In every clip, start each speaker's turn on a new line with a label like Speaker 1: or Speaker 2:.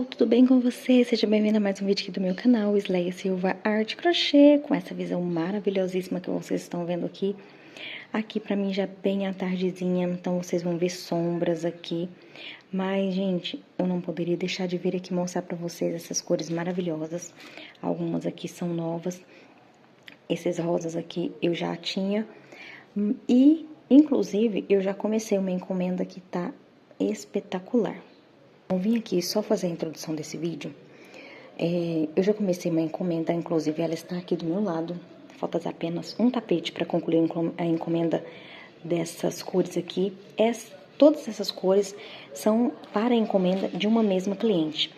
Speaker 1: pessoal, tudo bem com você? Seja bem-vindo a mais um vídeo aqui do meu canal, Isleia Silva Arte Crochê, com essa visão maravilhosíssima que vocês estão vendo aqui. Aqui pra mim já bem a tardezinha, então vocês vão ver sombras aqui. Mas, gente, eu não poderia deixar de vir aqui mostrar pra vocês essas cores maravilhosas. Algumas aqui são novas. Esses rosas aqui eu já tinha. E, inclusive, eu já comecei uma encomenda que tá espetacular. Eu vim aqui só fazer a introdução desse vídeo. Eu já comecei uma encomenda, inclusive ela está aqui do meu lado. Falta apenas um tapete para concluir a encomenda dessas cores aqui. Todas essas cores são para a encomenda de uma mesma cliente.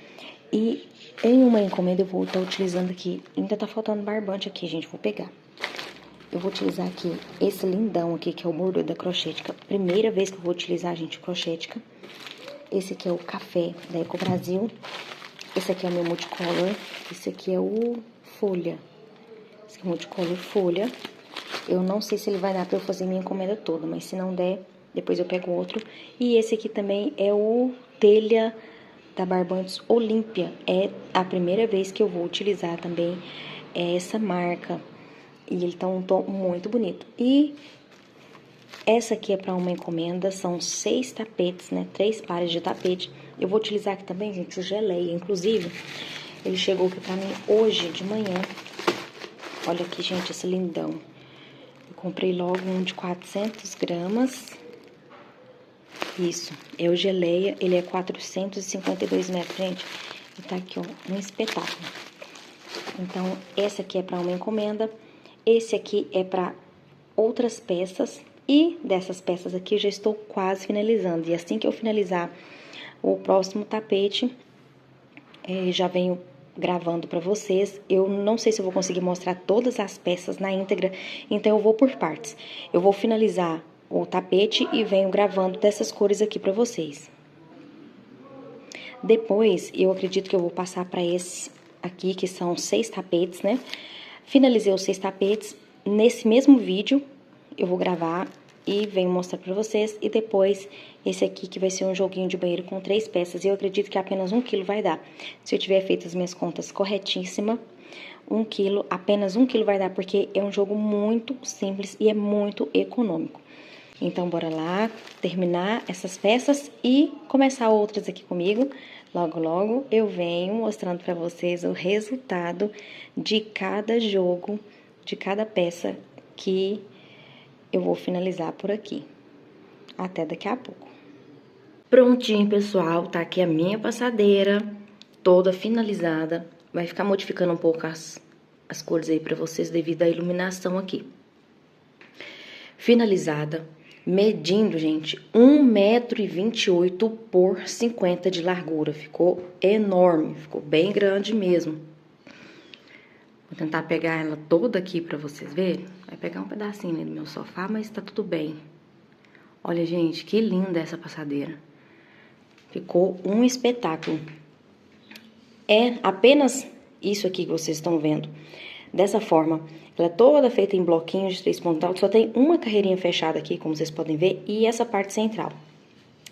Speaker 1: E em uma encomenda eu vou estar utilizando aqui, ainda tá faltando barbante aqui, gente, vou pegar. Eu vou utilizar aqui esse lindão aqui, que é o bordô da Crochêtica. Primeira vez que eu vou utilizar, gente, Crochêtica. Esse aqui é o café da Eco Brasil. Esse aqui é o meu multicolor. Esse aqui é o folha. Esse aqui é o multicolor folha. Eu não sei se ele vai dar pra eu fazer minha encomenda toda, mas se não der, depois eu pego outro. E esse aqui também é o telha da Barbantes Olímpia. É a primeira vez que eu vou utilizar também essa marca. E ele tá um tom muito bonito. E essa aqui é para uma encomenda, são 6 tapetes, né? 3 pares de tapete. Eu vou utilizar aqui também, gente, o geleia. Inclusive, ele chegou aqui pra mim hoje de manhã. Olha aqui, gente, esse lindão. Eu comprei logo um de 400 gramas. Isso, é o geleia. Ele é 452 metros, gente. E tá aqui, ó, um espetáculo. Então, essa aqui é para uma encomenda. Esse aqui é para outras peças. E dessas peças aqui eu já estou quase finalizando. E assim que eu finalizar o próximo tapete, já venho gravando pra vocês. Eu não sei se eu vou conseguir mostrar todas as peças na íntegra, então eu vou por partes. Eu vou finalizar o tapete e venho gravando dessas cores aqui pra vocês. Depois, eu acredito que eu vou passar pra esse aqui, que são 6 tapetes, né? Finalizei os 6 tapetes. Nesse mesmo vídeo, eu vou gravar e venho mostrar pra vocês. E depois, esse aqui que vai ser um joguinho de banheiro com 3 peças. E eu acredito que apenas 1 quilo vai dar. Se eu tiver feito as minhas contas corretíssima, 1 quilo, apenas 1 quilo vai dar. Porque é um jogo muito simples e é muito econômico. Então, bora lá terminar essas peças e começar outras aqui comigo. Logo, logo eu venho mostrando pra vocês o resultado de cada jogo, de cada peça que eu vou finalizar por aqui. Até daqui a pouco. Prontinho, pessoal, tá aqui a minha passadeira, toda finalizada. Vai ficar modificando um pouco as cores aí pra vocês devido à iluminação aqui. Finalizada, medindo, gente, 1,28 m por 50 de largura. Ficou enorme, ficou bem grande mesmo. Vou tentar pegar ela toda aqui pra vocês verem. Vai pegar um pedacinho ali do meu sofá, mas tá tudo bem. Olha, gente, que linda essa passadeira. Ficou um espetáculo. É apenas isso aqui que vocês estão vendo. Dessa forma, ela é toda feita em bloquinhos de 3 pontos altos. Só tem uma carreirinha fechada aqui, como vocês podem ver, e essa parte central.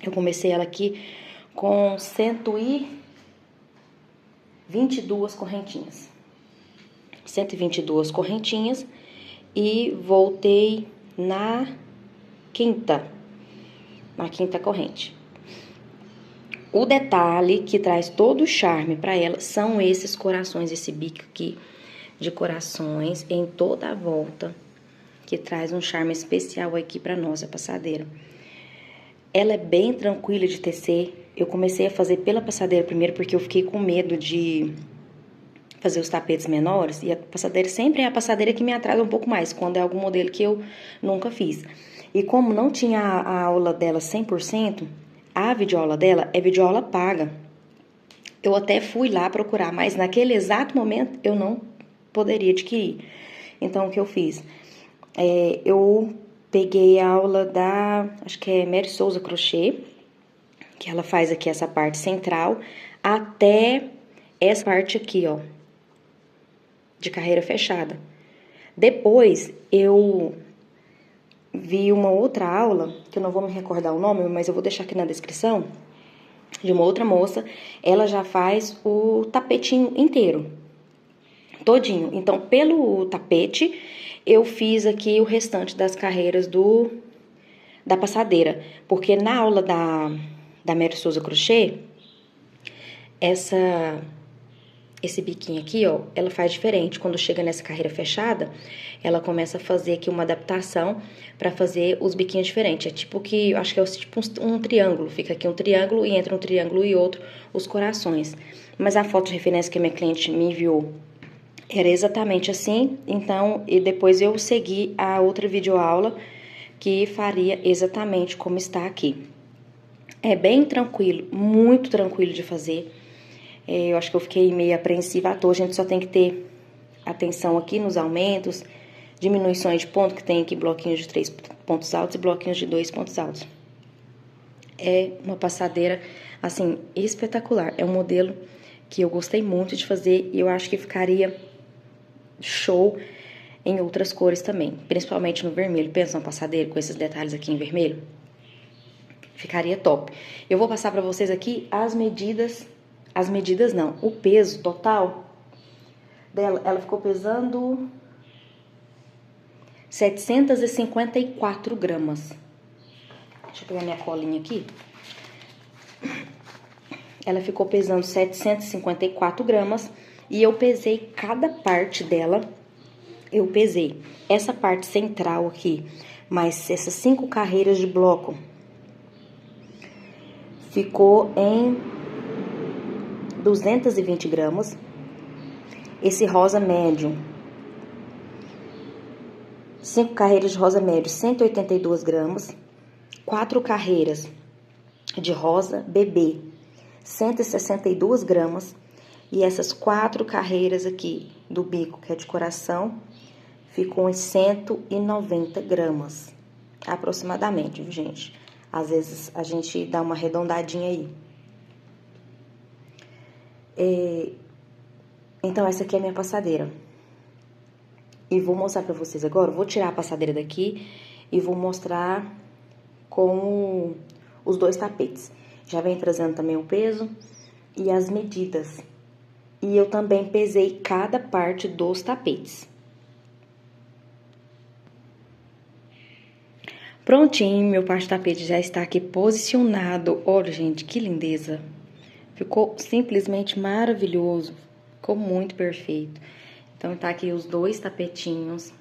Speaker 1: Eu comecei ela aqui com 122 correntinhas. 122 correntinhas e voltei na quinta corrente. O detalhe que traz todo o charme para ela são esses corações, esse bico aqui de corações em toda a volta, que traz um charme especial aqui para nossa passadeira. Ela é bem tranquila de tecer. Eu comecei a fazer pela passadeira primeiro porque eu fiquei com medo de fazer os tapetes menores, e a passadeira sempre é a passadeira que me atrasa um pouco mais, quando é algum modelo que eu nunca fiz. E como não tinha a aula dela 100%, a videoaula dela é videoaula paga. Eu até fui lá procurar, mas naquele exato momento eu não poderia adquirir. Então, o que eu fiz? Eu peguei a aula da, acho que é Mary Souza Crochê, que ela faz aqui essa parte central, até essa parte aqui, ó, de carreira fechada. Depois, eu vi uma outra aula, que eu não vou me recordar o nome, mas eu vou deixar aqui na descrição, de uma outra moça, ela já faz o tapetinho inteiro, todinho. Então, pelo tapete, eu fiz aqui o restante das carreiras da passadeira. Porque na aula da Mary Souza Crochê, esse biquinho aqui, ó, ela faz diferente. Quando chega nessa carreira fechada, ela começa a fazer aqui uma adaptação pra fazer os biquinhos diferentes. É tipo que, acho que é tipo um triângulo. Fica aqui um triângulo e entre um triângulo e outro, os corações. Mas a foto de referência que a minha cliente me enviou era exatamente assim. Então, e depois eu segui a outra videoaula que faria exatamente como está aqui. É bem tranquilo, muito tranquilo de fazer. Eu acho que eu fiquei meio apreensiva à toa. A gente só tem que ter atenção aqui nos aumentos, diminuições de ponto, que tem aqui bloquinhos de 3 pontos altos e bloquinhos de 2 pontos altos. É uma passadeira, assim, espetacular. É um modelo que eu gostei muito de fazer e eu acho que ficaria show em outras cores também, principalmente no vermelho. Pensa uma passadeira com esses detalhes aqui em vermelho? Ficaria top. Eu vou passar pra vocês aqui as medidas não, o peso total dela. Ela ficou pesando 754 gramas. Deixa eu pegar minha colinha aqui. Ela ficou pesando 754 gramas e eu pesei cada parte dela. Eu pesei essa parte central aqui, mais essas 5 carreiras de bloco. Ficou em 220 gramas. Esse rosa médio, 5 carreiras de rosa médio, 182 gramas. 4 carreiras de rosa bebê, 162 gramas. E essas 4 carreiras aqui do bico, que é de coração, ficou em 190 gramas, aproximadamente, viu, gente? Às vezes a gente dá uma arredondadinha aí. Então, essa aqui é a minha passadeira. E vou mostrar pra vocês agora. Vou tirar a passadeira daqui e vou mostrar com os 2 tapetes. Já vem trazendo também o peso e as medidas. E eu também pesei cada parte dos tapetes. Prontinho, meu par de tapete já está aqui posicionado. Olha, gente, que lindeza. Ficou simplesmente maravilhoso. Ficou muito perfeito. Então, tá aqui os 2 tapetinhos.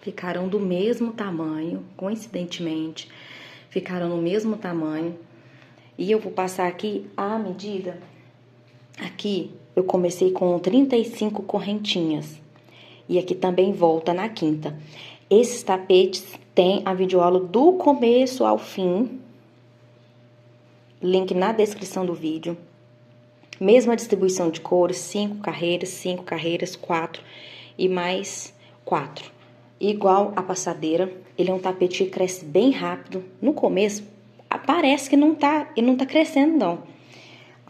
Speaker 1: Ficaram do mesmo tamanho, coincidentemente. Ficaram no mesmo tamanho. E eu vou passar aqui a medida. Aqui, eu comecei com 35 correntinhas. E aqui também volta na quinta. Esses tapetes tem a videoaula do começo ao fim. Link na descrição do vídeo. Mesma distribuição de cores, 5 carreiras, 4 e mais 4. Igual a passadeira, ele é um tapete que cresce bem rápido. No começo, parece que não tá crescendo, não.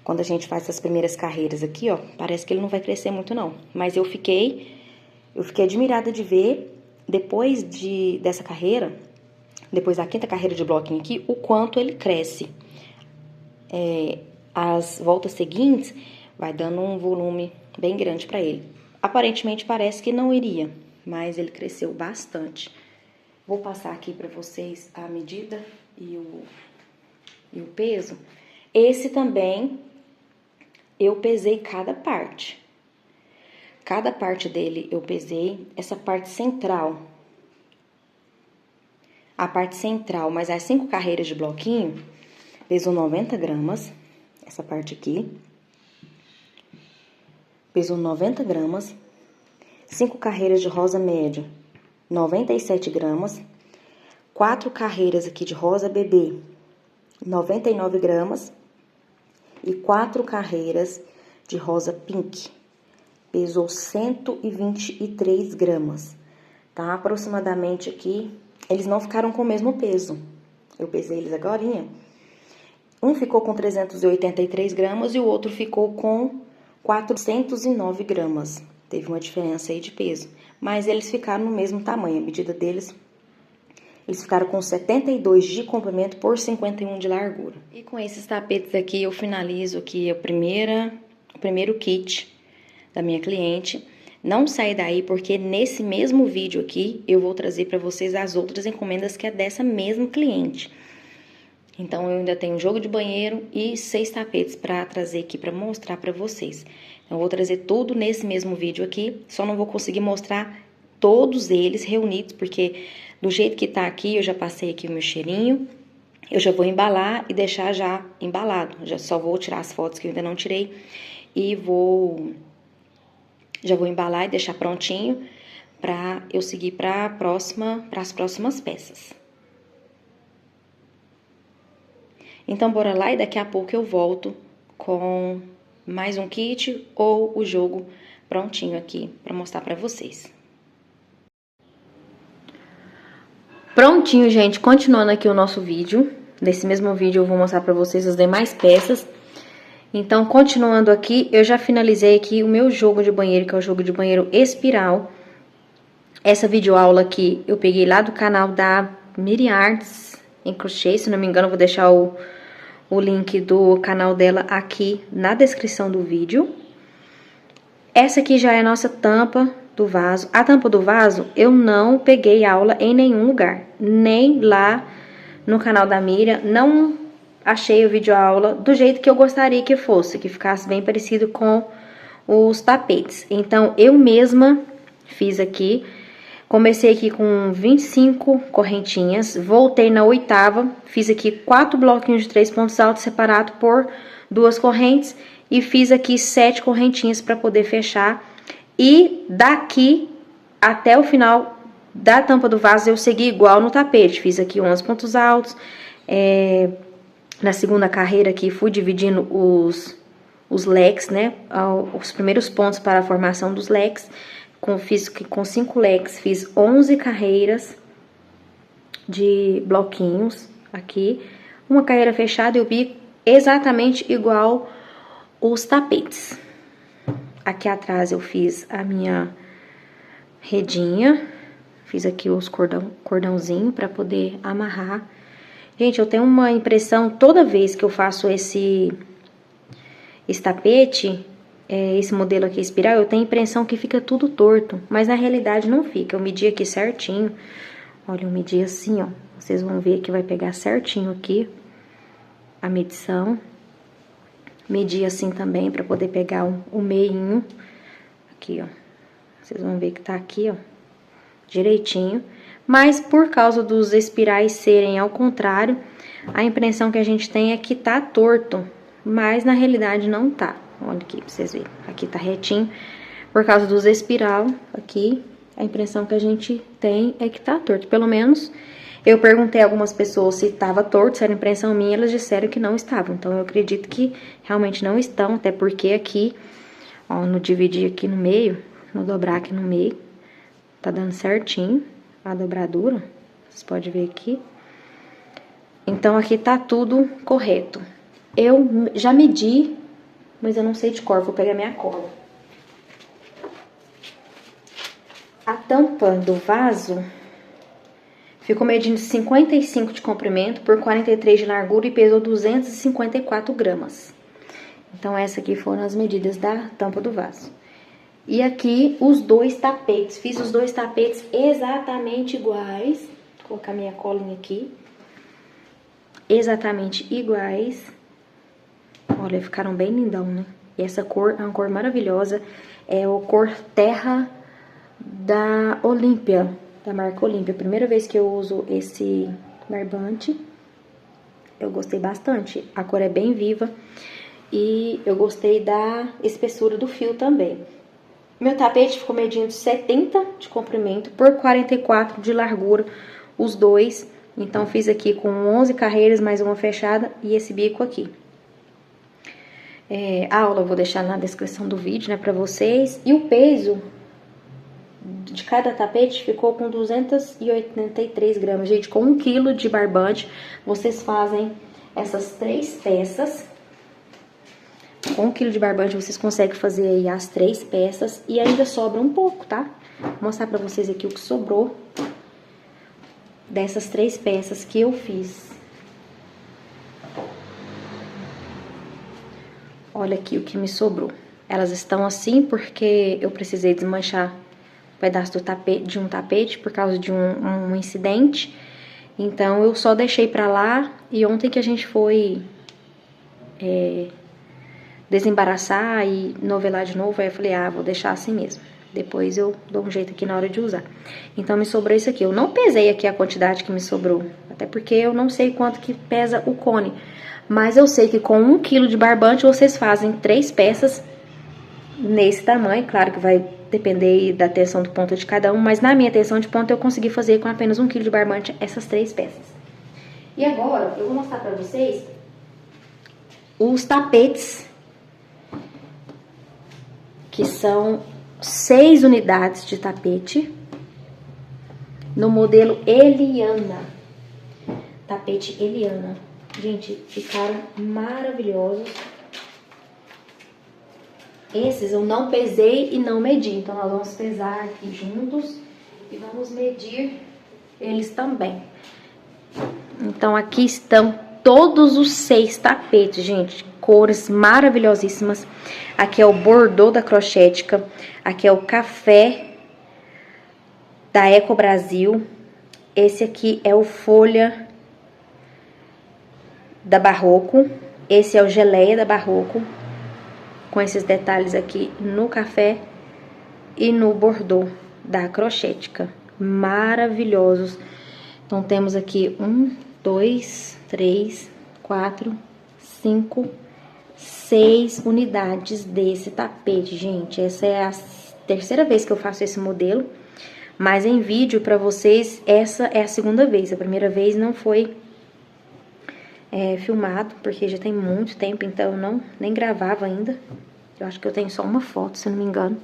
Speaker 1: Quando a gente faz essas primeiras carreiras aqui, ó, parece que ele não vai crescer muito, não. Mas eu fiquei admirada de ver, depois dessa carreira, depois da 5ª carreira de bloquinho aqui, o quanto ele cresce. As voltas seguintes vai dando um volume bem grande pra ele. Aparentemente parece que não iria, mas ele cresceu bastante. Vou passar aqui pra vocês a medida e o peso. Esse também eu pesei cada parte. Cada parte dele eu pesei. Essa parte central, a parte central, mas as 5 carreiras de bloquinho, pesou 90 gramas. Essa parte aqui pesou 90 gramas. 5 carreiras de rosa médio, 97 gramas. 4 carreiras aqui de rosa bebê, 99 gramas. E 4 carreiras de rosa pink, pesou 123 gramas, tá? Aproximadamente aqui, eles não ficaram com o mesmo peso. Eu pesei eles agorinha. Um ficou com 383 gramas e o outro ficou com 409 gramas. Teve uma diferença aí de peso. Mas eles ficaram no mesmo tamanho. A medida deles Eles ficaram com 72 de comprimento por 51 de largura. E com esses tapetes aqui eu finalizo aqui o primeiro kit da minha cliente. Não sai daí porque nesse mesmo vídeo aqui eu vou trazer para vocês as outras encomendas que é dessa mesma cliente. Então eu ainda tenho um jogo de banheiro e 6 tapetes para trazer aqui para mostrar para vocês. Então eu vou trazer tudo nesse mesmo vídeo aqui, só não vou conseguir mostrar todos eles reunidos porque do jeito que tá aqui, eu já passei aqui o meu cheirinho. Eu já vou embalar e deixar já embalado. Já só vou tirar as fotos que eu ainda não tirei. E já vou embalar e deixar prontinho pra eu seguir para as próximas peças. Então, bora lá e daqui a pouco eu volto com mais um kit ou o jogo prontinho aqui pra mostrar pra vocês. Prontinho, gente, continuando aqui o nosso vídeo. Nesse mesmo vídeo eu vou mostrar pra vocês as demais peças. Então, continuando aqui, eu já finalizei aqui o meu jogo de banheiro, que é o jogo de banheiro espiral. Essa videoaula aqui eu peguei lá do canal da Miri Arts em crochê, se não me engano eu vou deixar o link do canal dela aqui na descrição do vídeo. Essa aqui já é a nossa tampa do vaso. A tampa do vaso, eu não peguei aula em nenhum lugar, nem lá no canal da Miriam, não achei o vídeo aula do jeito que eu gostaria que fosse, que ficasse bem parecido com os tapetes. Então, eu mesma fiz aqui, comecei aqui com 25 correntinhas, voltei na 8ª, fiz aqui 4 bloquinhos de 3 pontos altos separados por 2 correntes e fiz aqui 7 correntinhas para poder fechar. E daqui até o final da tampa do vaso eu segui igual no tapete. Fiz aqui 11 pontos altos. Na segunda carreira aqui fui dividindo os leques, né? Os primeiros pontos para a formação dos leques. Fiz com 5 leques, fiz 11 carreiras de bloquinhos aqui. Uma carreira fechada e o bico exatamente igual os tapetes. Aqui atrás eu fiz a minha redinha, fiz aqui os cordãozinho para poder amarrar. Gente, eu tenho uma impressão, toda vez que eu faço esse tapete, esse modelo aqui espiral, eu tenho a impressão que fica tudo torto, mas na realidade não fica. Eu medi aqui certinho, olha, eu medi assim, ó, vocês vão ver que vai pegar certinho aqui a medição. Medi assim também pra poder pegar o meinho. Aqui, ó. Vocês vão ver que tá aqui, ó. Direitinho. Mas por causa dos espirais serem ao contrário, a impressão que a gente tem é que tá torto. Mas na realidade não tá. Olha aqui pra vocês verem. Aqui tá retinho. Por causa dos espiral, aqui, a impressão que a gente tem é que tá torto. Pelo menos eu perguntei a algumas pessoas se estava torto, se era impressão minha, elas disseram que não estavam. Então, eu acredito que realmente não estão, até porque aqui, ó, no dividir aqui no meio, no dobrar aqui no meio, tá dando certinho a dobradura, vocês podem ver aqui. Então, aqui tá tudo correto. Eu já medi, mas eu não sei de cor, vou pegar minha cola. A tampa do vaso ficou medindo 55 de comprimento por 43 de largura e pesou 254 gramas. Então, essa aqui foram as medidas da tampa do vaso. E aqui, os 2 tapetes. Fiz os 2 tapetes exatamente iguais. Vou colocar minha colinha aqui. Exatamente iguais. Olha, ficaram bem lindão, né? E essa cor é uma cor maravilhosa. É a cor terra da Olímpia, da marca Olímpia. Primeira vez que eu uso esse barbante. Eu gostei bastante. A cor é bem viva. E eu gostei da espessura do fio também. Meu tapete ficou medindo 70 de comprimento por 44 de largura, os 2. Então, fiz aqui com 11 carreiras, mais uma fechada e esse bico aqui. A aula eu vou deixar na descrição do vídeo, né, pra vocês. E o peso de cada tapete ficou com 283 gramas. Gente, com 1 quilo de barbante, vocês fazem essas 3 peças. Com 1 quilo de barbante, vocês conseguem fazer aí as 3 peças e ainda sobra um pouco, tá? Vou mostrar pra vocês aqui o que sobrou. dessas 3 peças que eu fiz. Olha aqui o que me sobrou. Elas estão assim porque eu precisei desmanchar um pedaço do tapete, de um tapete por causa de um incidente. Então, eu só deixei pra lá e ontem que a gente foi desembaraçar e novelar de novo, aí eu falei, vou deixar assim mesmo. Depois eu dou um jeito aqui na hora de usar. Então, me sobrou isso aqui. Eu não pesei aqui a quantidade que me sobrou, até porque eu não sei quanto que pesa o cone. Mas eu sei que com 1 kg de barbante, vocês fazem 3 peças nesse tamanho. Claro que vai depender da tensão de ponta de cada um, mas na minha tensão de ponta eu consegui fazer com apenas 1 kg de barbante essas 3 peças. E agora, eu vou mostrar pra vocês os tapetes, que são 6 unidades de tapete, no modelo Eliana. Tapete Eliana. Gente, ficaram maravilhosos. Esses eu não pesei e não medi, então nós vamos pesar aqui juntos e vamos medir eles também. Então aqui estão todos os 6 tapetes, gente, cores maravilhosíssimas. Aqui é o Bordeaux da Crochética, aqui é o Café da Eco Brasil, esse aqui é o Folha da Barroco, esse é o Geleia da Barroco, com esses detalhes aqui no café e no Bordeaux da Crochética, maravilhosos. Então, temos aqui 1, 2, 3, 4, 5, 6 unidades desse tapete, gente. Essa é a 3ª vez que eu faço esse modelo, mas em vídeo pra vocês, essa é a 2ª vez. A primeira vez não foi filmado, porque já tem muito tempo, então eu nem gravava ainda. Eu acho que eu tenho só uma foto, se não me engano.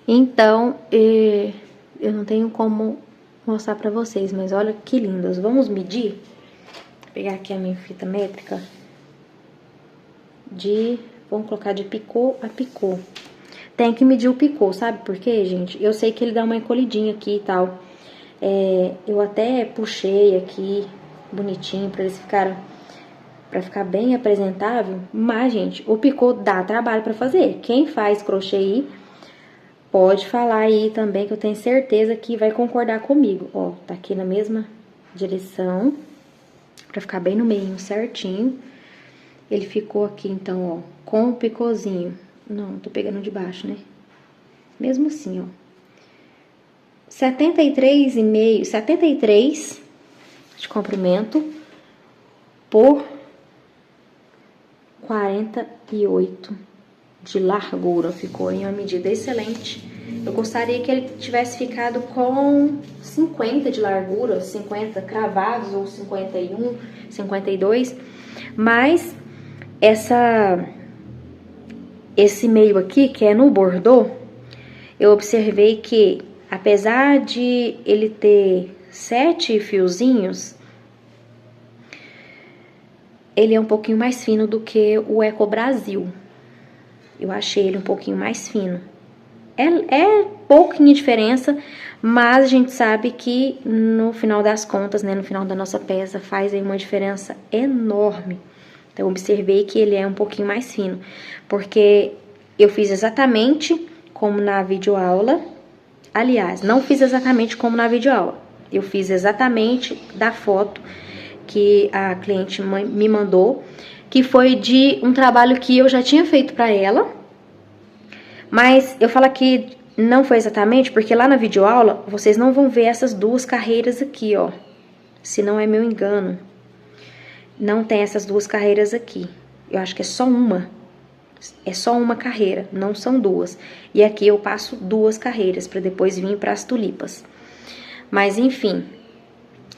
Speaker 1: Então, eu não tenho como mostrar pra vocês, mas olha que lindas. Vamos medir? Vou pegar aqui a minha fita métrica. Vamos colocar de picô a picô. Tem que medir o picô, sabe por quê, gente? Eu sei que ele dá uma encolhidinha aqui e tal. Eu até puxei aqui bonitinho pra eles ficar bem apresentável, mas, gente, o picô dá trabalho pra fazer. Quem faz crochê aí, pode falar aí também, que eu tenho certeza que vai concordar comigo. Ó, tá aqui na mesma direção, pra ficar bem no meio certinho. Ele ficou aqui, então, ó, com o picôzinho. Não, tô pegando de baixo, né? Mesmo assim, ó. 73 de comprimento por 48 de largura. Ficou em uma medida excelente. Eu gostaria que ele tivesse ficado com 50 de largura, 50 cravados ou 51, 52, mas esse meio aqui, que é no Bordeaux, eu observei que, apesar de ele ter 7 fiozinhos, ele é um pouquinho mais fino do que o Eco Brasil. Eu achei ele um pouquinho mais fino. É pouquinha diferença, mas a gente sabe que no final das contas, né, no final da nossa peça, faz aí uma diferença enorme. Então, eu observei que ele é um pouquinho mais fino, porque eu fiz exatamente como na videoaula. Aliás, não fiz exatamente como na videoaula. Eu fiz exatamente da foto que a cliente me mandou, que foi de um trabalho que eu já tinha feito pra ela. Mas eu falo que não foi exatamente, porque lá na videoaula vocês não vão ver essas 2 carreiras aqui, ó. Se não é meu engano. Não tem essas 2 carreiras aqui. Eu acho que é só uma. É só uma carreira, não são 2. E aqui eu passo 2 carreiras para depois vir para as tulipas. Mas enfim,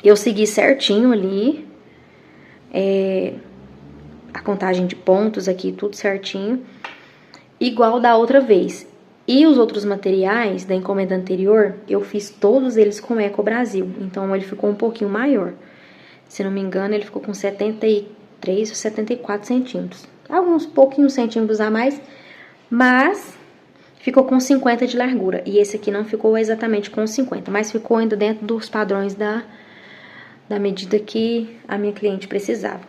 Speaker 1: eu segui certinho ali. A contagem de pontos aqui, tudo certinho. Igual da outra vez. E os outros materiais da encomenda anterior, eu fiz todos eles com Eco Brasil. Então, ele ficou um pouquinho maior. Se não me engano, ele ficou com 73 ou 74 centímetros. Alguns pouquinhos centímetros a mais, mas ficou com 50 de largura. E esse aqui não ficou exatamente com 50, mas ficou ainda dentro dos padrões da da medida que a minha cliente precisava.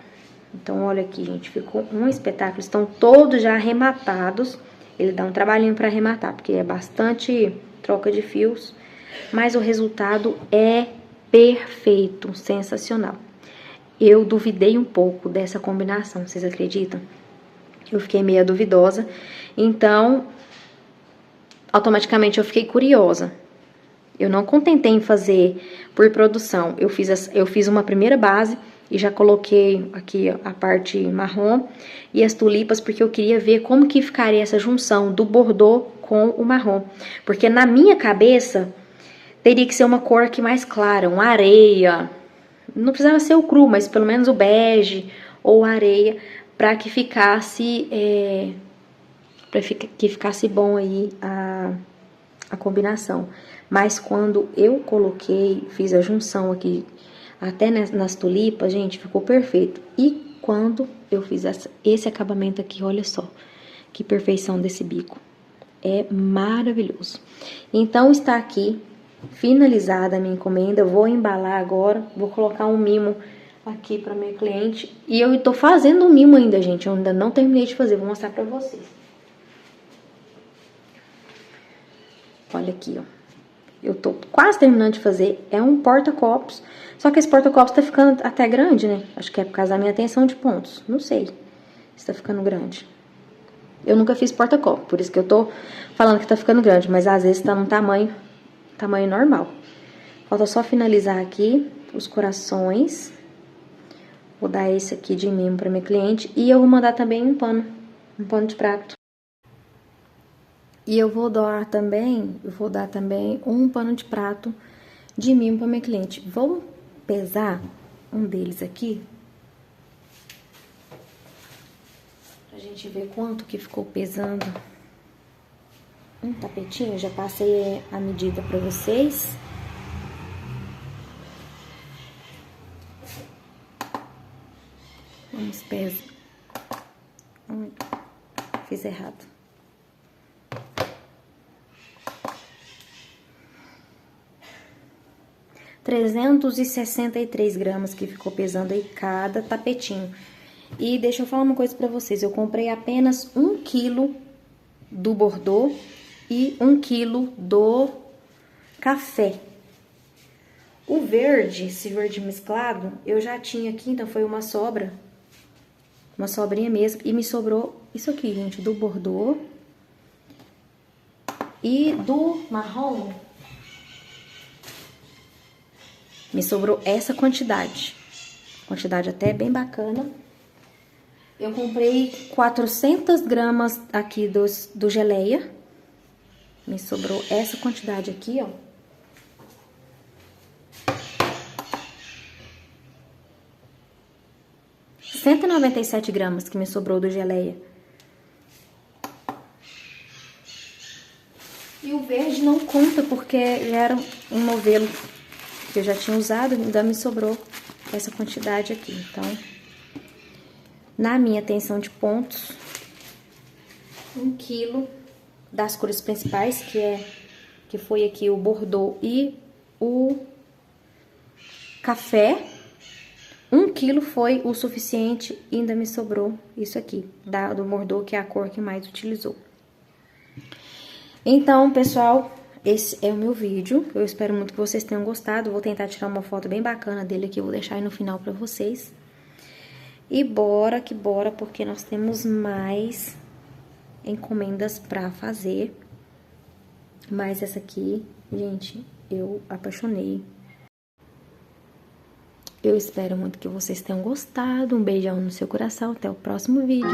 Speaker 1: Então, olha aqui, gente, ficou um espetáculo. Estão todos já arrematados. Ele dá um trabalhinho para arrematar, porque é bastante troca de fios. Mas o resultado é perfeito, sensacional. Eu duvidei um pouco dessa combinação, vocês acreditam? Eu fiquei meio duvidosa. Então, automaticamente eu fiquei curiosa. Eu não contentei em fazer por produção. Eu fiz uma primeira base e já coloquei aqui a parte marrom e as tulipas, porque eu queria ver como que ficaria essa junção do bordô com o marrom. Porque na minha cabeça teria que ser uma cor aqui mais clara, uma areia. Não precisava ser o cru, mas pelo menos o bege ou areia, para que ficasse bom aí a combinação. Mas quando eu coloquei, fiz a junção aqui, até nas tulipas, gente, ficou perfeito. E quando eu fiz esse acabamento aqui, olha só, que perfeição desse bico. É maravilhoso. Então, está aqui finalizada a minha encomenda. Vou embalar agora, vou colocar um mimo aqui para minha cliente. E eu tô fazendo um mimo ainda, gente, eu ainda não terminei de fazer, vou mostrar pra vocês. Olha aqui, ó. Eu tô quase terminando de fazer. É um porta-copos. Só que esse porta-copos tá ficando até grande, né? Acho que é por causa da minha tensão de pontos. Não sei se tá ficando grande. Eu nunca fiz porta-copos, por isso que eu tô falando que tá ficando grande. Mas às vezes tá num tamanho normal. Falta só finalizar aqui os corações. Vou dar esse aqui de mimo pra minha cliente. E eu vou mandar também um pano de prato. E eu vou dar também um pano de prato de mimo para minha cliente. Vou pesar um deles aqui, pra gente ver quanto que ficou pesando um tapetinho. Já passei a medida para vocês. Vamos pesar. Fiz errado. 363 gramas que ficou pesando aí cada tapetinho. E deixa eu falar uma coisa pra vocês. Eu comprei apenas 1 quilo do bordô e 1 quilo do café. O verde, esse verde mesclado, eu já tinha aqui, então foi uma sobra. Uma sobrinha mesmo. E me sobrou isso aqui, gente, do bordô e do marrom. Me sobrou essa quantidade. Quantidade até bem bacana. Eu comprei 400 gramas aqui do geleia. Me sobrou essa quantidade aqui, ó. R$197 gramas que me sobrou do geleia. E o verde não conta porque já era um novelo que eu já tinha usado, ainda me sobrou essa quantidade aqui. Então, na minha tensão de pontos, 1 quilo das cores principais, que foi aqui o bordô e o café. 1 quilo foi o suficiente e ainda me sobrou isso aqui, do bordô, que é a cor que mais utilizou. Então, pessoal, esse é o meu vídeo. Eu espero muito que vocês tenham gostado. Vou tentar tirar uma foto bem bacana dele aqui, eu vou deixar aí no final pra vocês. E bora que bora, porque nós temos mais encomendas pra fazer. Mas essa aqui, gente, eu apaixonei. Eu espero muito que vocês tenham gostado. Um beijão no seu coração. Até o próximo vídeo.